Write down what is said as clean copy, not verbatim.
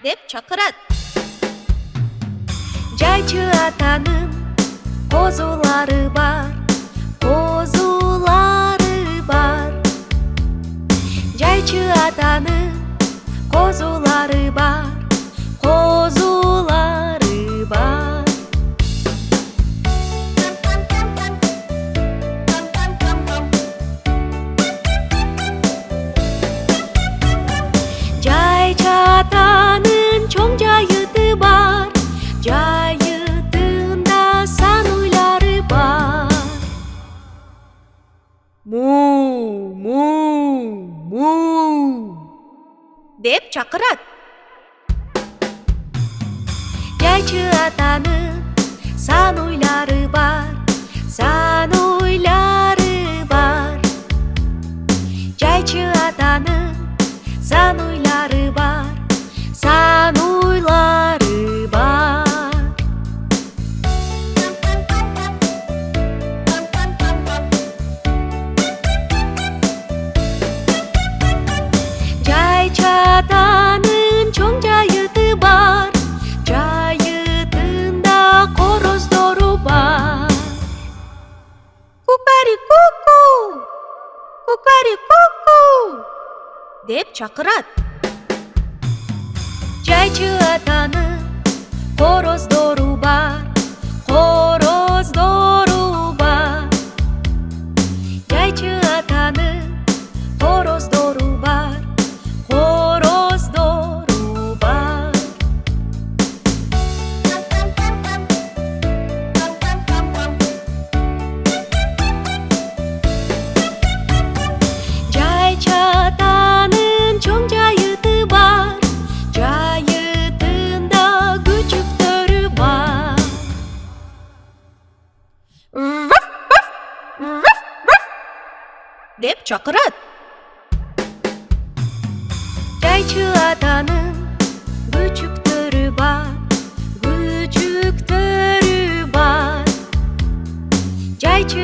деп чакырат. Жайчы атанын козулары бар, козулары бар. Жайчы атанын козулары бар, козулары бар. Жайчы атанын чоң жайыты бар, жайытында сан уйлары бар. Му, му, му деп чакырат. Жайчы атанын сан уйлары бар, сан уйлары бар. Жайчы атанын сан уйлары бар, сан уйлары бар. Жайчы атанын чоң жайыты бар, жайытында короздору бар. Кукари-ку-ку, кукари-ку-ку деп чакырат. Жайчы атанын короздору бар, короздору бар. Жайчы атанын короздору бар, короздору бар. Жайчы атанын чоң жайыты бар, жайытында күчүктөрү бар. Ваф, ваф, ваф, ваф деп чакырат. Жайчы атанын күчүктөрү бар, күчүктөрү бар. Жайчы